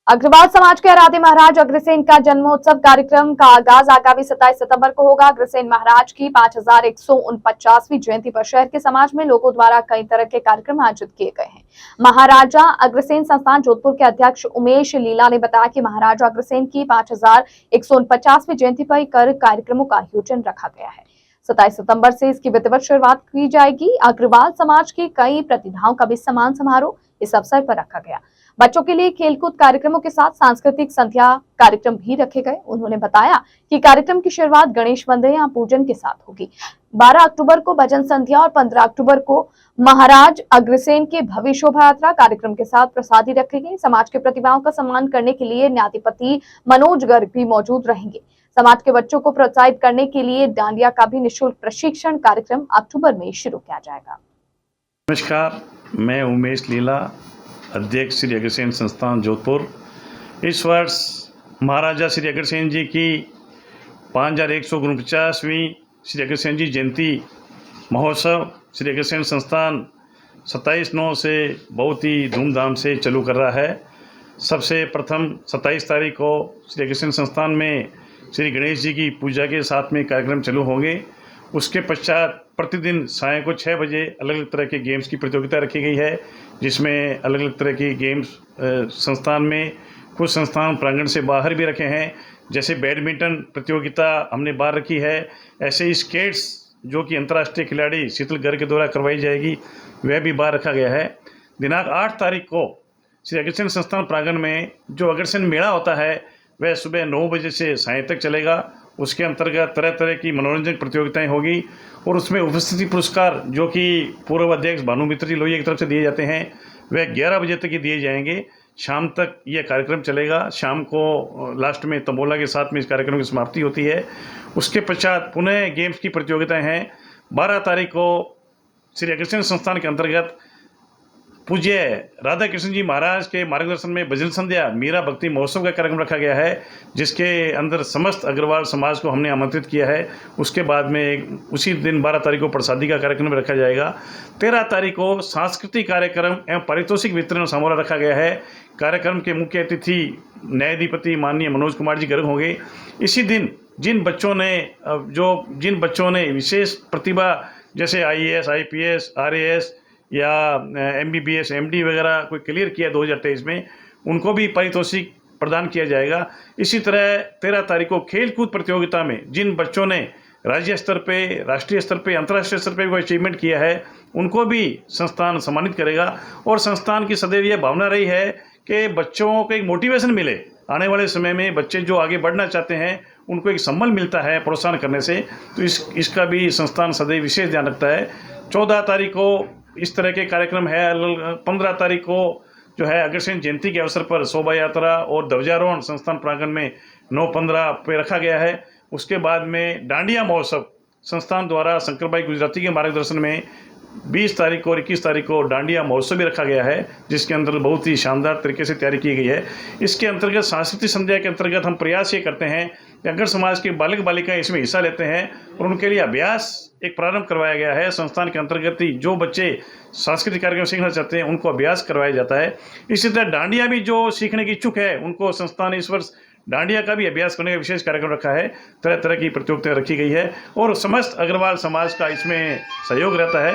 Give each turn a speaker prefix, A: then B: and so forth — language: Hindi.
A: अग्रवाल समाज के आराध्य महाराज अग्रसेन का जन्मोत्सव कार्यक्रम का आगाज आगामी 27 सितंबर को होगा। अग्रसेन महाराज की 5149वीं जयंती पर शहर के समाज में लोगों द्वारा कई तरह के कार्यक्रम आयोजित किए गए हैं। महाराजा अग्रसेन संस्थान जोधपुर के अध्यक्ष उमेश लीला ने बताया कि महाराजा अग्रसेन की 5149वीं जयंती पर कई कार्यक्रमों का आयोजन रखा गया है। 27 सितंबर से इसकी विधिवत शुरुआत की जाएगी। अग्रवाल समाज की कई प्रतिभाओं का भी सम्मान समारोह इस अवसर पर रखा गया। बच्चों के लिए खेलकूद कार्यक्रमों के साथ सांस्कृतिक संध्या कार्यक्रम भी रखे गए। उन्होंने बताया कि कार्यक्रम की शुरुआत गणेश वंदना पूजन के साथ होगी। 12 अक्टूबर को भजन संध्या और 15 अक्टूबर को महाराज अग्रसेन के भव्य शोभा यात्रा कार्यक्रम के साथ प्रसादी रखी गई। समाज के प्रतिभाओं का सम्मान करने के लिए न्यायाधिपति मनोज गर्ग भी मौजूद रहेंगे। समाज के बच्चों को प्रोत्साहित करने के लिए डांडिया का भी निःशुल्क प्रशिक्षण कार्यक्रम अक्टूबर में शुरू किया जाएगा।
B: नमस्कार, मैं उमेश लीला, अध्यक्ष श्री अग्रसेन संस्थान जोधपुर। इस वर्ष महाराजा श्री अग्रसेन जी की 5149वीं श्री अग्रसेन जी जयंती महोत्सव श्री अग्रसेन संस्थान 27/9 से बहुत ही धूमधाम से चालू कर रहा है। सबसे प्रथम 27 तारीख को श्री अग्रसेन संस्थान में श्री गणेश जी की पूजा के साथ में कार्यक्रम चालू होंगे। उसके पश्चात प्रतिदिन साय को 6 बजे अलग अलग तरह के गेम्स की प्रतियोगिता रखी गई है, जिसमें अलग अलग तरह की गेम्स संस्थान में, कुछ संस्थान प्रांगण से बाहर भी रखे हैं। जैसे बैडमिंटन प्रतियोगिता हमने बाहर रखी है। ऐसे ही स्केट्स जो कि अंतर्राष्ट्रीय खिलाड़ी शीतल गर्ग के द्वारा करवाई जाएगी, वह भी बाहर रखा गया है। दिनांक 8 तारीख को श्री अग्रसेन संस्थान प्रांगण में जो अग्रसेन मेला होता है वह सुबह 9 बजे से साय तक चलेगा। उसके अंतर्गत तरह तरह की मनोरंजन प्रतियोगिताएं होगी और उसमें उपस्थिति पुरस्कार जो कि पूर्व अध्यक्ष भानु मित्र जी लोहिया की तरफ से दिए जाते हैं, वह 11 बजे तक ही दिए जाएंगे। शाम तक यह कार्यक्रम चलेगा। शाम को लास्ट में तंबोला के साथ में इस कार्यक्रम की समाप्ति होती है। उसके पश्चात पुनः गेम्स की प्रतियोगिताएँ हैं। 12 तारीख को श्री अग्रसेन संस्थान के अंतर्गत पूज्य राधा कृष्ण जी महाराज के मार्गदर्शन में भजन संध्या मीरा भक्ति महोत्सव का कार्यक्रम रखा गया है, जिसके अंदर समस्त अग्रवाल समाज को हमने आमंत्रित किया है। उसके बाद में उसी दिन 12 तारीख को प्रसादी का कार्यक्रम रखा जाएगा। 13 तारीख को सांस्कृतिक कार्यक्रम एवं पारितोषिक वितरण समारोह रखा गया है। कार्यक्रम के मुख्य अतिथि न्यायाधिपति माननीय मनोज कुमार जी गर्ग होंगे। इसी दिन जिन बच्चों ने विशेष प्रतिभा जैसे IAS, IPS, RAS या MBBS, MD वगैरह कोई क्लियर किया 2023 में, उनको भी पारितोषिक प्रदान किया जाएगा। इसी तरह 13 तारीख को खेल कूद प्रतियोगिता में जिन बच्चों ने राज्य स्तर पे, राष्ट्रीय स्तर पे, अंतर्राष्ट्रीय स्तर पे कोई अचीवमेंट किया है, उनको भी संस्थान सम्मानित करेगा। और संस्थान की सदैव यह भावना रही है कि बच्चों को एक मोटिवेशन मिले। आने वाले समय में बच्चे जो आगे बढ़ना चाहते हैं उनको एक संबल मिलता है प्रोत्साहन करने से, तो इसका भी संस्थान सदैव विशेष ध्यान रखता है। 14 तारीख को इस तरह के कार्यक्रम है। 15 तारीख को जो है अग्रसेन जयंती के अवसर पर शोभा यात्रा और ध्वजारोहण संस्थान प्रांगण में 9-15 पे रखा गया है। उसके बाद में डांडिया महोत्सव संस्थान द्वारा शंकर भाई गुजराती के मार्गदर्शन में 20 तारीख को और 21 तारीख को डांडिया महोत्सव भी रखा गया है, जिसके अंदर बहुत ही शानदार तरीके से तैयारी की गई है। इसके अंतर्गत सांस्कृतिक संध्या के अंतर्गत हम प्रयास ये करते हैं कि अगर समाज के बालक बालिकाएं इसमें हिस्सा लेते हैं और उनके लिए अभ्यास एक प्रारंभ करवाया गया है। संस्थान के अंतर्गत ही जो बच्चे सांस्कृतिक कार्यक्रम सीखना चाहते हैं उनको अभ्यास करवाया जाता है। इसी तरह डांडिया भी जो सीखने की इच्छुक है उनको संस्थान इस वर्ष डांडिया का भी अभ्यास करने का विशेष कार्यक्रम रखा है। तरह तरह की प्रतियोगिताएं रखी गई है और समस्त अग्रवाल समाज का इसमें सहयोग रहता है।